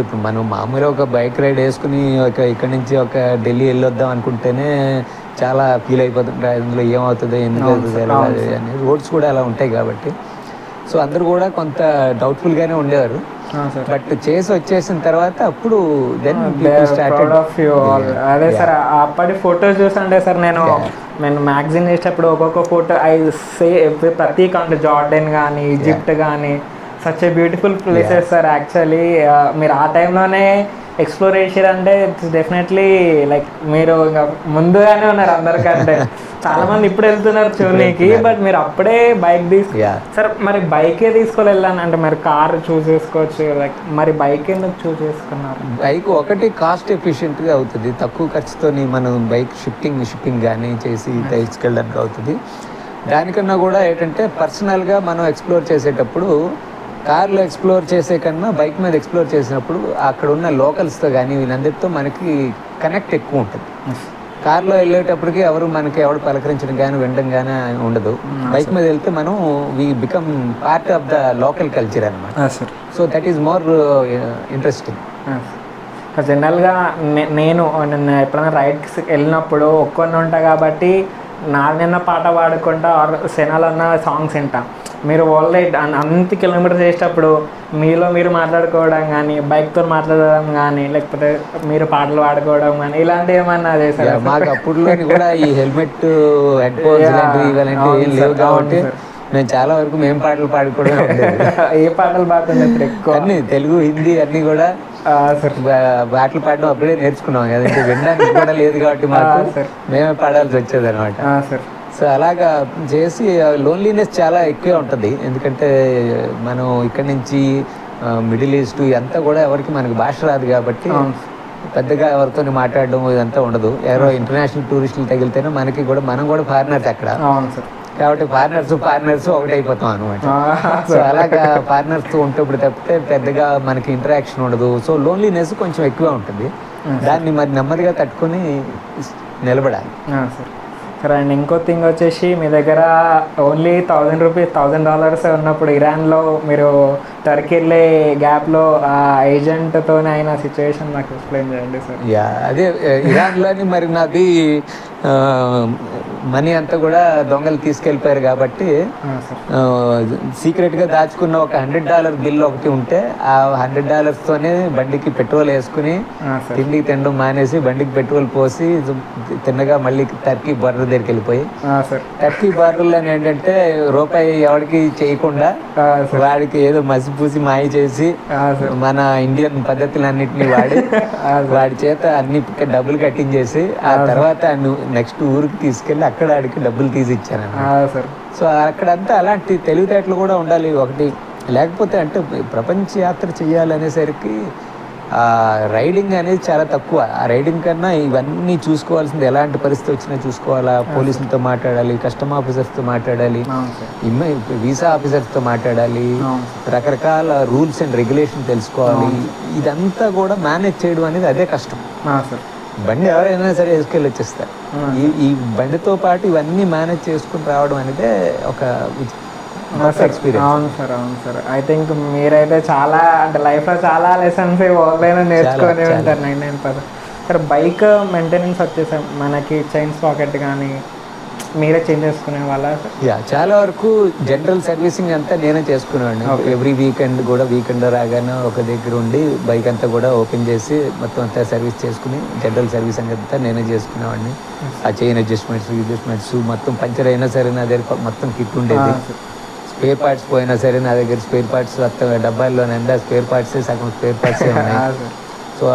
ఇప్పుడు మనం మామూలుగా ఒక బైక్ రైడ్ వేసుకుని ఇక్కడ నుంచి ఒక ఢిల్లీ వెళ్ళొద్దాం అనుకుంటేనే చాలా ఫీల్ అయిపోతుంటారు. అందులో ఏమవుతుందో, ఎందుకు అవుతుంది అని. రోడ్స్ కూడా అలా ఉంటాయి కాబట్టి సో అందరూ కూడా కొంత డౌట్ఫుల్గానే ఉండేవారు. బట్ చేసి వచ్చేసిన తర్వాత అప్పుడు అదే సార్ అప్పటి ఫొటోస్ చూస్తుంటే సార్ నేను నేను మ్యాగజైన్ చేసేటప్పుడు ఒక్కొక్క ఫోటో ప్రతి కంట్రీ జార్డన్ కానీ ఈజిప్ట్ కానీ such a beautiful places sir. Actually మీరు ఆ టైంలోనే ఎక్స్ప్లోర్ చేసారంటే ఇట్స్ డెఫినెట్లీ లైక్ మీరు ఇంకా ముందుగానే ఉన్నారు అందరికంటే. చాలా మంది ఇప్పుడు వెళ్తున్నారు చూడనీకి, బట్ మీరు అప్పుడే బైక్ సార్. మరి బైకే తీసుకొని వెళ్ళాను అంటే మరి కార్ చూస్ చేసుకోవచ్చు, లైక్ మరి బైక్ ఎందుకు చూస్ చేసుకున్నారు? బైక్ ఒకటి కాస్ట్ ఎఫిషియెంట్గా అవుతుంది, తక్కువ ఖర్చుతో మనం బైక్ షిప్పింగ్ కానీ చేసి తీసుకెళ్ళడానికి అవుతుంది. దానికన్నా కూడా ఏంటంటే పర్సనల్గా మనం ఎక్స్ప్లోర్ చేసేటప్పుడు కార్లో ఎక్స్ప్లోర్ చేసే కన్నా బైక్ మీద ఎక్స్ప్లోర్ చేసినప్పుడు అక్కడ ఉన్న లోకల్స్తో కానీ వీళ్ళందరితో మనకి కనెక్ట్ ఎక్కువ ఉంటుంది. కార్లో వెళ్ళేటప్పటికి ఎవరు పలకరించడం కానీ వినడం కానీ ఉండదు. బైక్ మీద వెళ్తే మనం we become part of the local culture అనమాట. So that is more interesting. జనరల్గా నేను ఎప్పుడైనా రైడ్స్ వెళ్ళినప్పుడు ఒక్కొని ఉంటా కాబట్టి నాన్న పాట పాడుకుంటా సెనాలో ఉన్న సాంగ్స్ వింటా. మీరు ఆల్రెడీ అంత కిలోమీటర్స్ చేసేటప్పుడు మీరు మాట్లాడుకోవడం కానీ, బైక్తో మాట్లాడడం కానీ, లేకపోతే మీరు పాటలు పాడుకోవడం కానీ ఇలాంటివి ఏమన్నా చేశారు? మాకు అప్పుడులో కూడా ఈ హెల్మెట్, హెడ్ ఫోన్స్ ఇలాంటివి ఏం లేవు కాబట్టి మేము చాలా వరకు మేము పాటలు పాడుకోవడం. ఏ పాటలు పాడుతున్నారు ఎక్కువ? అన్ని తెలుగు, హిందీ అన్ని కూడా పాటలు పాడడం అప్పుడే నేర్చుకున్నాం కదంటే, వినడానికి కూడా లేదు కాబట్టి మాకు మేమే పాడాల్సి వచ్చేది అనమాట. సో అలాగా చేసి లోన్లీనెస్ చాలా ఎక్కువే ఉంటుంది. ఎందుకంటే మనం ఇక్కడి నుంచి మిడిల్ ఈస్ట్ ఇదంతా కూడా ఎవరికి మనకి భాష రాదు కాబట్టి పెద్దగా ఎవరితో మాట్లాడడం ఇదంతా ఉండదు. ఎవరో ఇంటర్నేషనల్ టూరిస్టులు తగిలితేనే మనం కూడా ఫారినర్స్ అక్కడ కాబట్టి ఫారినర్స్ ఒకటి అయిపోతాం అనమాట. సో అలాగా ఫారినర్స్తో ఉంటప్పుడు తప్పితే పెద్దగా మనకి ఇంటరాక్షన్ ఉండదు. సో లోన్లీనెస్ కొంచెం ఎక్కువ ఉంటుంది. దాన్ని మరి నెమ్మదిగా తట్టుకొని నిలబడాలి. సరే అండి, ఇంకో థింగ్ వచ్చేసి మీ దగ్గర ఓన్లీ $1,000 ఉన్నప్పుడు ఇరాన్లో మీరు టర్కీ వెళ్ళే గ్యాప్లో ఆ ఏజెంట్తో అయిన సిచ్యువేషన్ నాకు ఎక్స్ప్లెయిన్ చేయండి సార్. అదే ఇరాన్లోని మరి నాది మనీ అంతా కూడా దొంగలు తీసుకెళ్ళిపోయారు కాబట్టి సీక్రెట్గా దాచుకున్న ఒక $100 బిల్ ఒకటి ఉంటే ఆ $100తోనే బండికి పెట్రోల్ వేసుకుని తిండికి తినడం మానేసి బండికి పెట్రోల్ పోసి తిన్నగా మళ్ళీ టర్కీ బార్డర్ దగ్గరికి వెళ్ళిపోయి టర్కీ బార్డర్లో ఏంటంటే రూపాయి ఎవరికి చేయకుండా వాడికి ఏదో మసిపూసి మాయ చేసి మన ఇండియన్ పద్ధతులన్నింటినీ వాడి చేత అన్ని డబ్బులు కట్టించేసి ఆ తర్వాత నెక్స్ట్ ఊరికి తీసుకెళ్ళి అక్కడ ఆడికి డబ్బులు తీసి ఇచ్చాను. సో అక్కడంతా అలాంటి తెలివితేటలు కూడా ఉండాలి ఒకటి. లేకపోతే అంటే ప్రపంచ యాత్ర చేయాలనేసరికి రైడింగ్ అనేది చాలా తక్కువ. ఆ రైడింగ్ కన్నా ఇవన్నీ చూసుకోవాల్సింది, ఎలాంటి పరిస్థితి వచ్చినా చూసుకోవాలా, పోలీసులతో మాట్లాడాలి, కస్టమ్ ఆఫీసర్స్తో మాట్లాడాలి, వీసా ఆఫీసర్స్తో మాట్లాడాలి, రకరకాల రూల్స్ అండ్ రెగ్యులేషన్ తెలుసుకోవాలి. ఇదంతా కూడా మేనేజ్ చేయడం అనేది అదే కష్టం. బండి ఎవరైనా సరే వేసుకెళ్ళి వచ్చేస్తారు. ఈ బండితో పాటు ఇవన్నీ మేనేజ్ చేసుకుని రావడం అనేది ఒక ఎక్స్పీరియన్స్. అవును సార్. ఐ థింక్ మీరైతే చాలా అంటే లైఫ్లో చాలా లెసన్స్ ఆన్లైన్ నేర్చుకొని ఉంటారు. 99%. సార్ బైక్ మెయింటెనెన్స్ వచ్చేసాం మనకి చైన్ స్పాకెట్ కానీ మీరే చేంజ్ చేసుకునే వాళ్ళ? చాలా వరకు జనరల్ సర్వీసింగ్ అంతా నేనే చేసుకునేవాడిని. ఎవ్రీ వీకెండ్ రాగానే ఒక దగ్గర ఉండి బైక్ అంతా కూడా ఓపెన్ చేసి మొత్తం అంతా సర్వీస్ చేసుకుని జనరల్ సర్వీసింగ్ అంతా నేనే చేసుకునేవాడిని. ఆ చైన్ అడ్జస్ట్మెంట్స్ మొత్తం పంచర్ అయినా సరే నా దగ్గర మొత్తం కిట్ ఉండేది. స్పేర్ పార్ట్స్ పోయినా సరే నా దగ్గర స్పేర్ పార్ట్స్ మొత్తం డబ్బాల్లో నిండా స్పేర్ పార్ట్స్ సగం స్పేర్ పార్ట్సే ఉన్నాయి. సో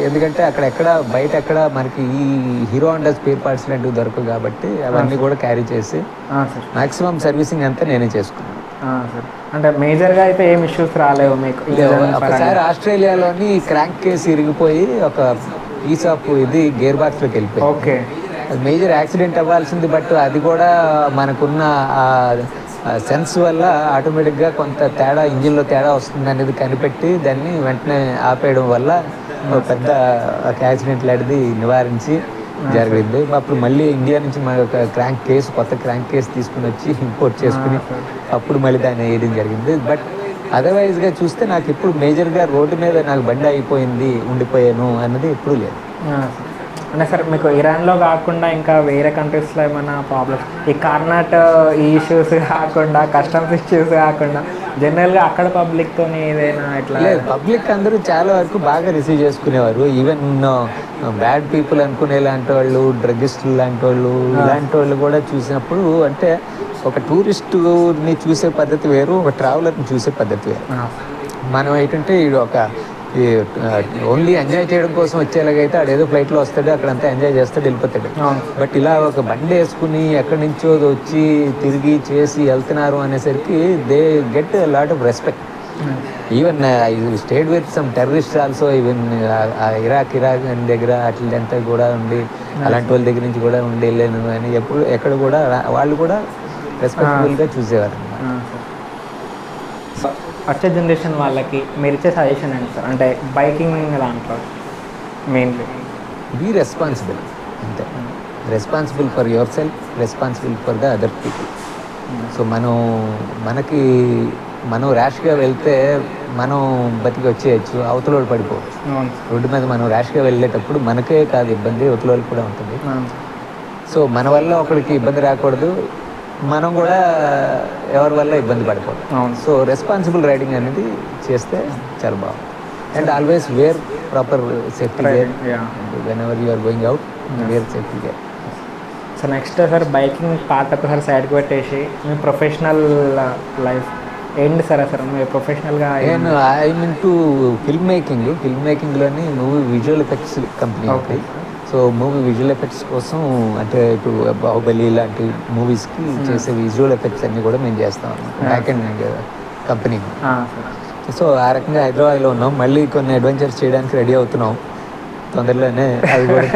ఎందుకంటే అక్కడెక్కడ బయట ఎక్కడ మనకి ఈ హీరో హోండా స్పేర్ పార్ట్స్ లాంటివి దొరకవు కాబట్టి అవన్నీ కూడా క్యారీ చేసి మాక్సిమం సర్వీసింగ్ అంతా నేనే చేసుకున్నాను. అంటే మేజర్గా అయితే ఏం ఇష్యూస్ రాలేవు మీకు? ఒకసారి ఆస్ట్రేలియాలోని క్రాంక్ కేసు ఇరిగిపోయి ఒక పీస్ ఆఫ్ ఇది గేర్ బాక్స్లోకి వెళ్ళిపోయి ఓకే అది మేజర్ యాక్సిడెంట్ అవ్వాల్సింది. బట్ అది కూడా మనకున్న సెన్స్ వల్ల ఆటోమేటిక్గా కొంత తేడా ఇంజిన్లో తేడా వస్తుంది అనేది కనిపెట్టి దాన్ని వెంటనే ఆపేయడం వల్ల పెద్ద యాక్సిడెంట్ లాంటిది నివారించి జరిగింది. అప్పుడు మళ్ళీ ఇండియా నుంచి ఒక కొత్త క్రాంక్ కేసు తీసుకుని వచ్చి ఇంపోర్ట్ చేసుకుని అప్పుడు మళ్ళీ దాన్ని వేయడం జరిగింది. బట్ అదర్వైజ్గా చూస్తే నాకు ఇప్పుడు మేజర్గా రోడ్డు మీద నాకు బండి అయిపోయింది ఉండిపోయాను అన్నది ఎప్పుడూ లేదు. అంటే సార్ మీకు ఇరాన్లో కాకుండా ఇంకా వేరే కంట్రీస్లో ఏమైనా ప్రాబ్లమ్స్ ఈ కార్నాట్ ఈ ఇష్యూస్ కాకుండా కస్టమ్స్ ఇష్యూస్ కాకుండా జనరల్గా అక్కడ పబ్లిక్తో ఏదైనా ఇట్లా లేదు, పబ్లిక్ అందరూ చాలా వరకు బాగా రిసీవ్ చేసుకునేవారు. ఈవెన్ బ్యాడ్ పీపుల్ అనుకునే లాంటి వాళ్ళు, డ్రగిస్టులు లాంటి వాళ్ళు, ఇలాంటి వాళ్ళు కూడా చూసినప్పుడు అంటే ఒక టూరిస్టుని చూసే పద్ధతి వేరు, ఒక ట్రావెలర్ని చూసే పద్ధతి వేరు. మనం ఏంటంటే ఒక ఓన్లీ ఎంజాయ్ చేయడం కోసం వచ్చేలాగైతే ఆడేదో ఫ్లైట్లో వస్తాడు, అక్కడంతా ఎంజాయ్ చేస్తాడు, వెళ్ళిపోతాడు. బట్ ఇలా ఒక బండి వేసుకుని ఎక్కడి నుంచో వచ్చి తిరిగి చేసి వెళ్తున్నారు అనేసరికి they get lot of respect. Even state with some terrorist also, even Iraq దగ్గర అట్లంతా కూడా ఉండి అలాంటి వాళ్ళ దగ్గర నుంచి కూడా ఉండి వెళ్ళాను అని ఎక్కడ కూడా వాళ్ళు కూడా రెస్పెక్టబుల్గా చూసేవారు. వచ్చే జనరేషన్ వాళ్ళకి మీరు ఇచ్చే సజెషన్ ఏంటి సార్? అంటే బైకింగ్ దాంట్లో మెయిన్లీ బీ రెస్పాన్సిబుల్, అంతే. Responsible for your self, responsible for the other people. So మనం ర్యాష్గా వెళ్తే మనం బతికి వచ్చేయచ్చు, అవతలోళ్ళు పడిపోవచ్చు. రోడ్డు మీద మనం ర్యాష్గా వెళ్ళేటప్పుడు మనకే కాదు ఇబ్బంది, అవతలోళ్ళు కూడా ఉంటుంది. సో మన వల్ల ఒకరికి ఇబ్బంది రాకూడదు, మనం కూడా ఎవరి వల్ల ఇబ్బంది పడిపోతాం. సో రెస్పాన్సిబుల్ రైడింగ్ అనేది చేస్తే చాలా బాగుంది. And always wear proper safety gear whenever you are going out, wear safety gear. So next sir biking part ఒకసారి సైడ్కి పెట్టేసి మీ ప్రొఫెషనల్ లైఫ్ ఏంటి సార్? అసలు మీరు ప్రొఫెషనల్గా నేను ఐ మీన్ టు ఫిల్మ్ మేకింగ్లోని మూవీ విజువల్ ఎఫెక్ట్స్ కంపెనీ ఒకటి. సో మూవీ విజువల్ ఎఫెక్ట్స్ కోసం అంటే ఇప్పుడు బాహుబలి లాంటి మూవీస్కి చేసే విజువల్ ఎఫెక్ట్స్ అన్నీ కూడా మేము చేస్తాం బ్యాక్ అండ్ కంపెనీ. సో ఆ రకంగా హైదరాబాద్లో ఉన్నాం, మళ్ళీ కొన్ని అడ్వెంచర్స్ చేయడానికి రెడీ అవుతున్నాం తొందరలోనే, అది కూడా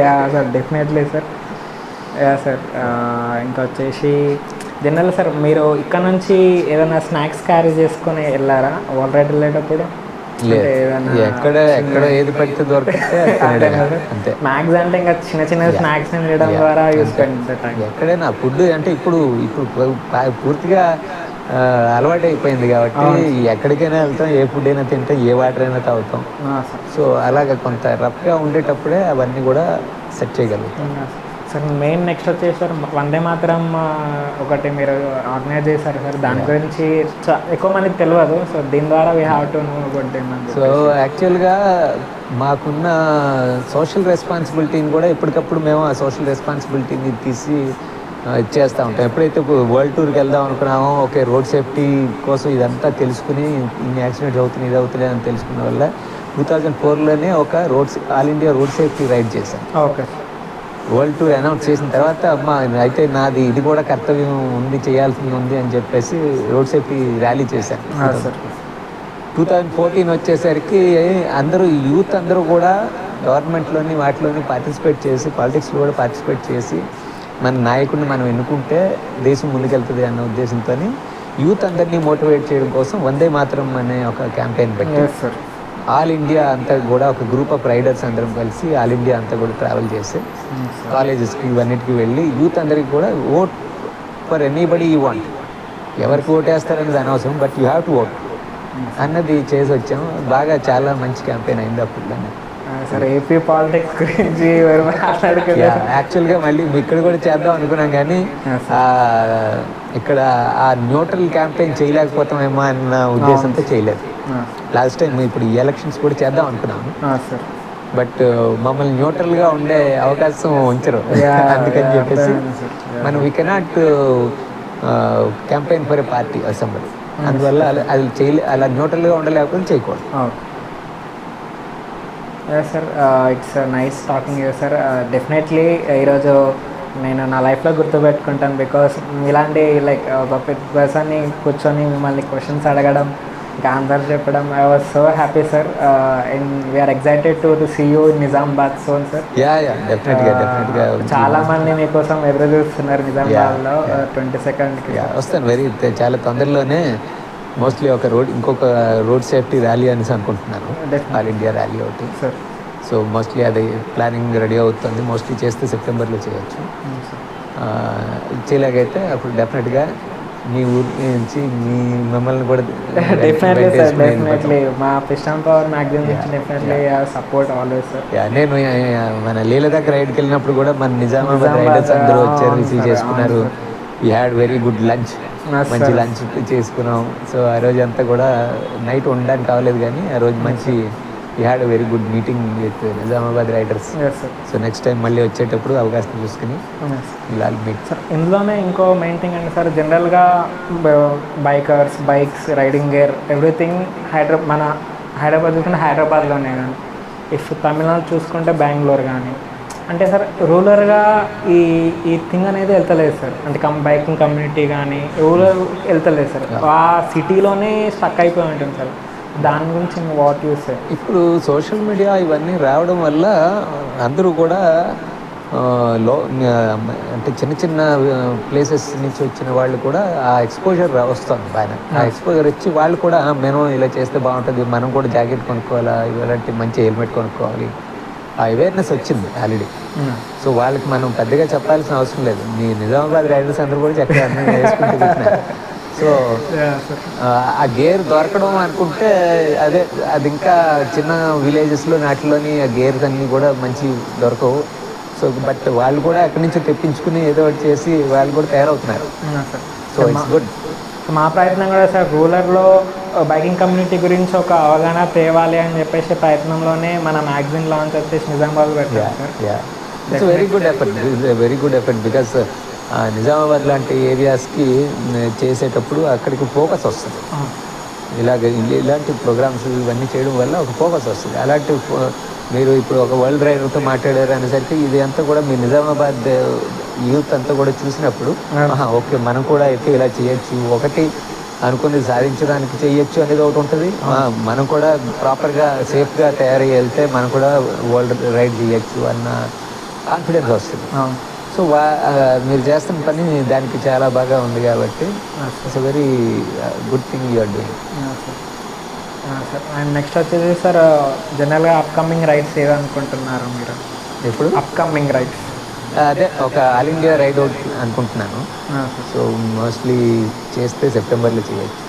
yeah sir, definitely sir. Yeah sir, ఇంకా వచ్చేసి జనరల్ సార్ మీరు ఇక్కడ నుంచి ఏదైనా స్నాక్స్ క్యారీ చేసుకొని వెళ్ళారా ఆల్రెడీ వెళ్ళేటప్పుడు? ఎక్కడ ఏది పడితే దొరికితే అంతే. స్నాక్స్ అంటే ఇంకా చిన్న స్నాక్స్ తినడం ద్వారా ఎక్కడైనా ఫుడ్ అంటే ఇప్పుడు పూర్తిగా అలవాటు అయిపోయింది కాబట్టి ఎక్కడికైనా వెళ్తాం, ఏ ఫుడ్ అయినా తింటాం, ఏ వాటర్ అయినా తాగుతాం. సో అలాగ కొంత రఫ్గా ఉండేటప్పుడే అవన్నీ కూడా సెట్ చేయగలుగుతాం. సార్ మెయిన్ నెక్స్ట్ వచ్చేసి సార్ వందే మాతరం ఒకటి మీరు ఆర్గనైజ్ చేశారు సార్, దాని గురించి ఎక్కువ మందికి తెలియదు. సో దీని ద్వారా we have to know about them. So యాక్చువల్గా మాకున్న సోషల్ రెస్పాన్సిబిలిటీని కూడా ఎప్పటికప్పుడు మేము ఆ సోషల్ రెస్పాన్సిబిలిటీని తీసి ఇచ్చేస్తూ ఉంటాం. ఎప్పుడైతే వరల్డ్ టూర్కి వెళ్దాం అనుకున్నామో ఓకే రోడ్ సేఫ్టీ కోసం ఇదంతా తెలుసుకుని ఇన్ని యాక్సిడెంట్స్ అవుతున్నాయి, ఇది అవుతున్నాయి అని తెలుసుకున్న వల్ల 2004లోనే ఒక all India road safety ride చేశాం. ఓకే, వరల్డ్ టూర్ అనౌన్స్ చేసిన తర్వాత అమ్మ అయితే నాది ఇది కూడా కర్తవ్యం ఉంది, చేయాల్సింది ఉంది అని చెప్పేసి రోడ్ సేఫ్టీ ర్యాలీ చేశాను. 2014 వచ్చేసరికి అందరూ యూత్ అందరూ కూడా గవర్నమెంట్లోని వాటిలోని పార్టిసిపేట్ చేసి, పాలిటిక్స్లో కూడా పార్టిసిపేట్ చేసి మన నాయకుడిని మనం ఎన్నుకుంటే దేశం ముందుకెళ్తుంది అన్న ఉద్దేశంతో యూత్ అందరినీ మోటివేట్ చేయడం కోసం వందే మాతరం అనే ఒక క్యాంపెయిన్ పెట్టి ఆల్ ఇండియా అంతా కూడా ఒక గ్రూప్ ఆఫ్ రైడర్స్ అందరం కలిసి ఆల్ ఇండియా అంతా కూడా ట్రావెల్ చేసి కాలేజెస్కి ఇవన్నిటికి వెళ్ళి యూత్ అందరికి కూడా vote for anybody you want, ఎవరికి ఓటేస్తారనేది అనవసరం, but you have to vote అన్నది చేసి వచ్చాము. బాగా చాలా మంచి క్యాంపెయిన్ అయింది అప్పుడు. సార్ ఏపీ పాలిటిక్స్ గురించి యాక్చువల్గా మళ్ళీ ఇక్కడ కూడా చేద్దాం అనుకున్నాం కానీ ఇక్కడ ఆ న్యూట్రల్ క్యాంపెయిన్ చేయలేకపోతామేమో అన్న ఉద్దేశంతో చేయలేదు. లాస్ట్ టైం ఇప్పుడు ఈ ఎలక్షన్స్ కూడా చేద్దాం అనుకున్నాము, బట్ మమ్మల్ని న్యూట్రల్గా ఉండే అవకాశం ఉంచరు. అందుకని చెప్పేసి మనం we cannot campaign for a party assembly, అందువల్ల అది అలా న్యూట్రల్గా ఉండలేకపోతే చేయకూడదు. Sir it's nice talking you sir. Definitely ఈరోజు నేను నా లైఫ్లో గుర్తుపెట్టుకుంటాను, బికాస్ ఇలాంటి లైక్ ఒక పర్సన్ని కూర్చొని మిమ్మల్ని క్వశ్చన్స్ అడగడం, ఇంకా ఆన్సర్ చెప్పడం, I was so happy sir. And we're excited to see you in Nizamabad soon sir. డెఫినెట్గా చాలా మంది మీకోసం ఎదురు చూస్తున్నారు నిజామాబాద్లో 22nd వస్తాను. చాలా తొందరలోనే మోస్ట్లీ ఇంకొక రోడ్ సేఫ్టీ ర్యాలీ అనేసి అనుకుంటున్నాను, ఆల్ ఇండియా ర్యాలీ ఒకటి. సో మోస్ట్లీ అది ప్లానింగ్ రెడీ అవుతుంది. మోస్ట్లీ చేస్తే సెప్టెంబర్లో చేయొచ్చు. చేయలేకైతే అప్పుడు డెఫినెట్గా మీ ఊరి నుంచి మమ్మల్ని కూడా డెఫినెట్లీ invite సార్, చేసుకుని డెఫినెట్లీ మా పిస్టన్ పవర్ మ్యాగజైన్ నుంచి డెఫినెట్లీ సపోర్ట్ ఆల్వేస్ సార్. నేను మన లీల దగ్గర రైడ్కి వెళ్ళినప్పుడు కూడా మన నిజామాబాద్ నిజామాబాద్, రైడర్స్ అందరూ వచ్చారు, అవును రిసీవ్ సార్, చేసుకున్నారు. అవును we had very good lunch, Yes, మంచి sir. లంచ్ చేసుకున్నాం. సో ఆ రోజు అంతా కూడా నైట్ ఉండడానికి కావలేదు, కానీ ఆ రోజు మంచి we had very good meeting with Nizamabad riders. Yes, sir. So next time మళ్ళీ వచ్చేటప్పుడు అవకాశం చూసుకుని Yes. ఇలా మీట్. సార్ ఇందులోనే ఇంకో మెయిన్ థింగ్ అంటే సార్, జనరల్గా bikers, bikes, riding gear, everything మన హైదరాబాద్ చూసుకుంటే హైదరాబాద్లోనే కానీ, ఇఫ్ తమిళనాడు చూసుకుంటే బెంగళూరు కానీ, అంటే సార్ రూరల్గా ఈ ఈ థింగ్ అనేది వెళ్తలేదు సార్. అంటే బైకింగ్ కమ్యూనిటీ కానీ రూరల్ వెళ్తలేదు సార్, ఆ సిటీలోనే స్టక్ అయిపోయి ఉంటుంది సార్. దాని గురించి వాట్ యూస్ సార్? ఇప్పుడు సోషల్ మీడియా ఇవన్నీ రావడం వల్ల అందరూ కూడా అంటే చిన్న చిన్న ప్లేసెస్ నుంచి వచ్చిన వాళ్ళు కూడా ఆ ఎక్స్పోజర్ వస్తుంది బాగా. ఆ ఎక్స్పోజర్ వచ్చి వాళ్ళు కూడా మనం ఇలా చేస్తే బాగుంటుంది, మనం కూడా జాకెట్ కొనుక్కోవాలా, ఇలాంటి మంచి హెల్మెట్ కొనుక్కోవాలి, ఆ అవేర్నెస్ వచ్చింది ఆల్రెడీ. సో వాళ్ళకి మనం పెద్దగా చెప్పాల్సిన అవసరం లేదు. మీ నిజామాబాద్ రైడర్స్ అందరూ కూడా చక్కగా అన్నీ వేసుకుంటూ కూర్చున్నారు. సో ఆ గేర్ దొరకడం అనుకుంటే అది ఇంకా చిన్న విలేజెస్లో నాటిలోని ఆ గేర్స్ అన్నీ కూడా మంచి దొరకవు. సో బట్ వాళ్ళు కూడా అక్కడి నుంచి తెప్పించుకుని ఏదో ఒకటి చేసి వాళ్ళు కూడా తయారవుతున్నారు. So it's good. మా ప్రయత్నం కూడా సార్, రూరల్లో బైకింగ్ కమ్యూనిటీ గురించి ఒక అవగాహన తేవాలి అని చెప్పేసి ప్రయత్నంలోనే మన మ్యాగజైన్ లాంచ్ వచ్చేసి నిజామాబాద్ పెట్టారు sir. It's very good effort, very good effort. Because Nizamabad లాంటి ఏరియాస్కి చేసేటప్పుడు అక్కడికి ఫోకస్ వస్తుంది. ఇలాంటి ప్రోగ్రామ్స్ ఇవన్నీ చేయడం వల్ల ఒక ఫోకస్ వస్తుంది. అలాంటి మీరు ఇప్పుడు ఒక వరల్డ్ రైడర్తో మాట్లాడారు అనేసరికి ఇది అంతా కూడా మీ నిజామాబాద్ యూత్ అంతా కూడా చూసినప్పుడు ఓకే మనం కూడా అయితే ఇలా చేయొచ్చు, ఒకటి అనుకుని సాధించడానికి చేయొచ్చు అనేది ఒకటి ఉంటుంది. మనం కూడా ప్రాపర్గా సేఫ్గా తయారై వెళ్తే మనం కూడా వరల్డ్ రైడ్ చేయొచ్చు అన్న కాన్ఫిడెన్స్ వస్తుంది. సో మీరు చేస్తున్న పని దానికి చాలా బాగా ఉంది కాబట్టి it's very good thing you are doing. Sir and next వచ్చేసి సార్, జనరల్గా అప్కమింగ్ రైడ్స్ ఏదనుకుంటున్నారు మీరు? ఇప్పుడు అప్కమింగ్ రైడ్స్ అదే ఒక ఆల్ ఇండియా రైడ్ అవుట్ అనుకుంటున్నాను. సో మోస్ట్లీ చేస్తే సెప్టెంబర్లో చేయొచ్చు.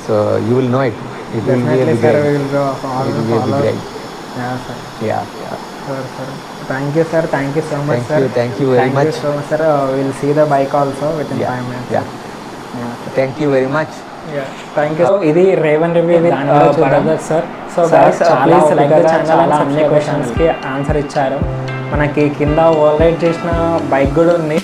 So you will know it. It will be a big ride. Thank you sir, thank you so much sir. Thank you very much. So much sir. We'll see the bike also within 5 minutes. Thank you very much. Thank you. ఇది Revan review Bharat sir. So చాలా చాలా అన్ని క్వశ్చన్స్కి answer ఇచ్చారు. మనకి కింద over ride చేసిన bike కూడా ఉంది.